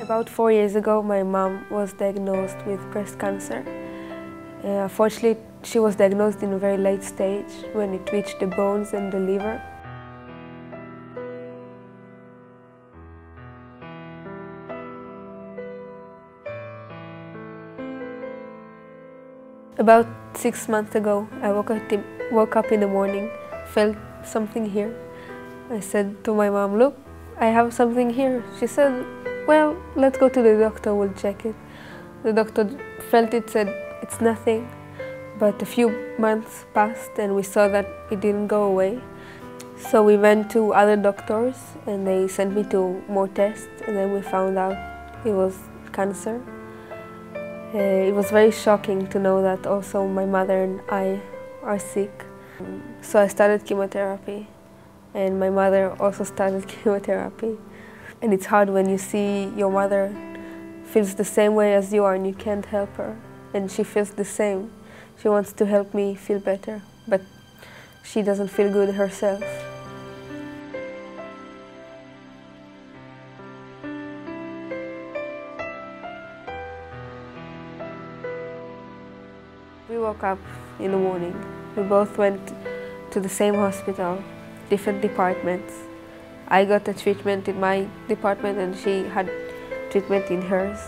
About 4 years ago, my mom was diagnosed with breast cancer. Unfortunately, she was diagnosed in a very late stage when it reached the bones and the liver. About 6 months ago, I woke up in the morning, felt something here. I said to my mom, "Look, I have something here." She said, "Well, let's go to the doctor, we'll check it." The doctor felt it, said, "It's nothing." But a few months passed and we saw that it didn't go away. So we went to other doctors and they sent me to more tests, and then we found out it was cancer. It was very shocking to know that also my mother and I are sick. So I started chemotherapy, and my mother also started chemotherapy. And it's hard when you see your mother feels the same way as you are and you can't help her. And she feels the same. She wants to help me feel better, but she doesn't feel good herself. We woke up in the morning. We both went to the same hospital, different departments. I got a treatment in my department and she had treatment in hers.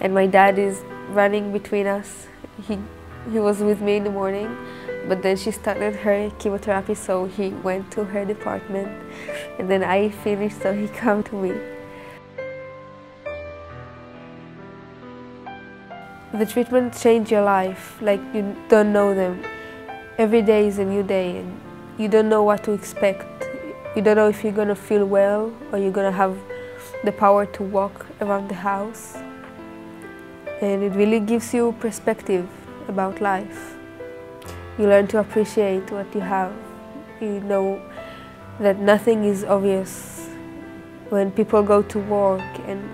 And my dad is running between us. He was with me in the morning, but then she started her chemotherapy, so he went to her department. And then I finished, so he came to me. The treatment changed your life, like you don't know them. Every day is a new day and you don't know what to expect. You don't know if you're going to feel well or you're going to have the power to walk around the house. And it really gives you perspective about life. You learn to appreciate what you have. You know that nothing is obvious. When people go to work and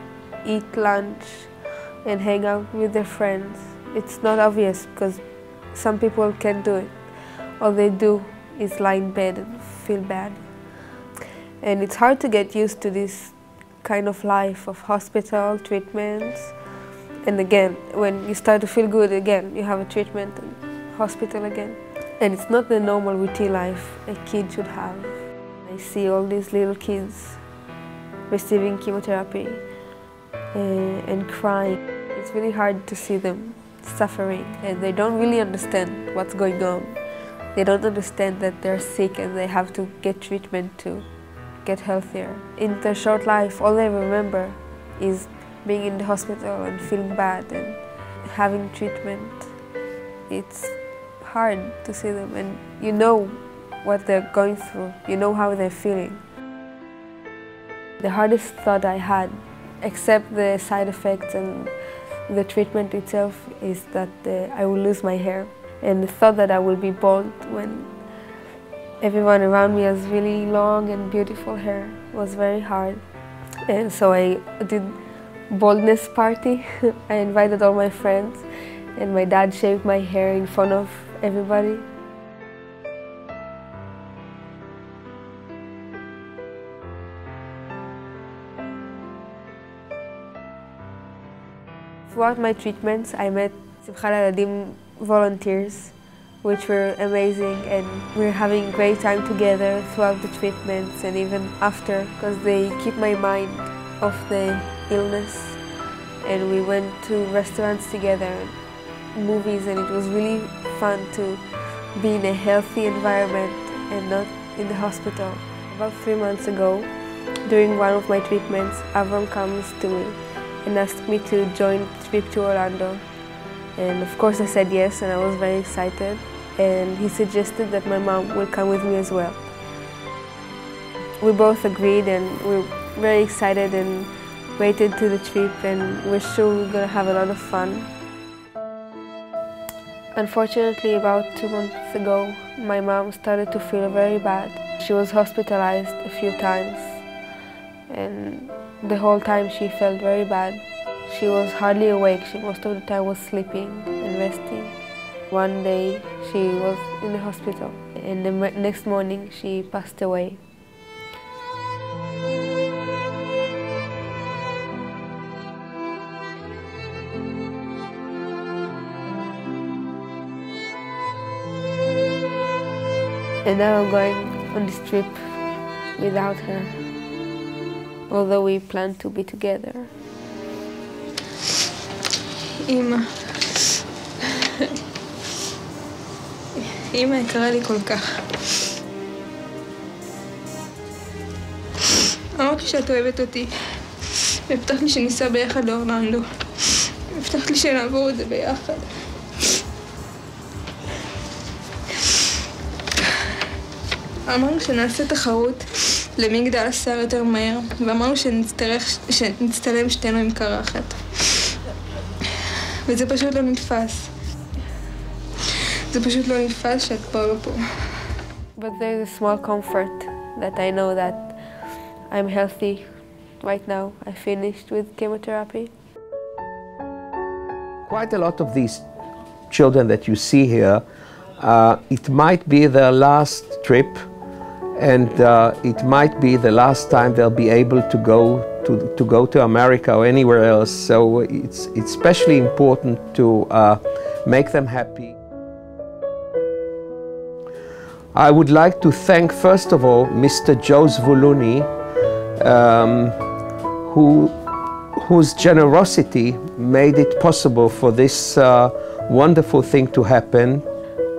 eat lunch and hang out with their friends, it's not obvious because some people can't do it. All they do is lie in bed and feel bad. And it's hard to get used to this kind of life of hospital treatments. And again, when you start to feel good again, you have a treatment and hospital again. And it's not the normal routine life a kid should have. I see all these little kids receiving chemotherapy and crying. It's really hard to see them suffering, and they don't really understand what's going on. They don't understand that they're sick and they have to get treatment to get healthier. In their short life, all they remember is being in the hospital and feeling bad and having treatment. It's hard to see them, and you know what they're going through. You know how they're feeling. The hardest thought I had, except the side effects and the treatment itself, is that I will lose my hair. And the thought that I will be bald when everyone around me has really long and beautiful hair was very hard. And so I did baldness party. I invited all my friends and my dad shaved my hair in front of everybody. Throughout my treatments, I met Simcha Laieladim volunteers, which were amazing, and we're having great time together throughout the treatments and even after, because they keep my mind off the illness. And we went to restaurants together, movies, and it was really fun to be in a healthy environment and not in the hospital. About 3 months ago, during one of my treatments, Avram comes to me and asked me to join the trip to Orlando. And of course I said yes, and I was very excited. And he suggested that my mom will come with me as well. We both agreed, and we're very excited and waited to the trip, and we're sure we're going to have a lot of fun. Unfortunately, about 2 months ago, my mom started to feel very bad. She was hospitalized a few times, and the whole time she felt very bad. She was hardly awake. She most of the time was sleeping and resting. One day she was in the hospital, and the next morning she passed away. And now I'm going on this trip without her, although we plan to be together. אמא, אמא יקרה לי כל כך. אמרת לי שאת אוהבת אותי, והבטחת לי שניסע ביחד לאורלנדו. הבטחת לי שנעבור את זה ביחד. אמרנו שנעשה תחרות למי יגדל השיער יותר מהר, ואמרנו שנצטלם שתינו עם קרחת. וזה פשוט לא נתפס. זה פשוט לא נתפס שאת פה לא פה. But there's a small comfort that I know that I'm healthy right now. I finished with chemotherapy. Quite a lot of these children that you see here, it might be their last trip, and it might be the last time they'll be able to go to America or anywhere else. So it's especially important to make them happy. I would like to thank first of all Mr. Joe Zvuluni, whose generosity made it possible for this wonderful thing to happen.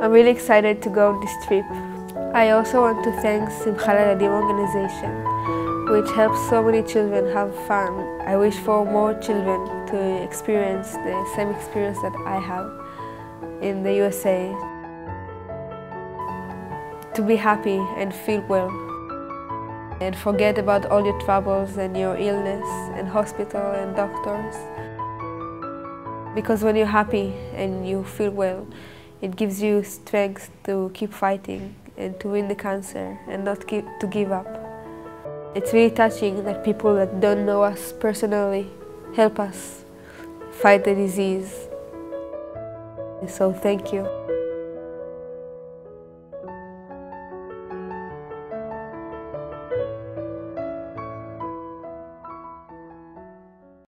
I'm really excited to go on this trip. I also want to thank Simcha Laieladim organization, which helps so many children have fun. I wish for more children to experience the same experience that I have in the USA. To be happy and feel well. And forget about all your troubles and your illness and hospital and doctors. Because when you're happy and you feel well, it gives you strength to keep fighting and to win the cancer and not to give up. It's really touching that people that don't know us personally help us fight the disease. So thank you.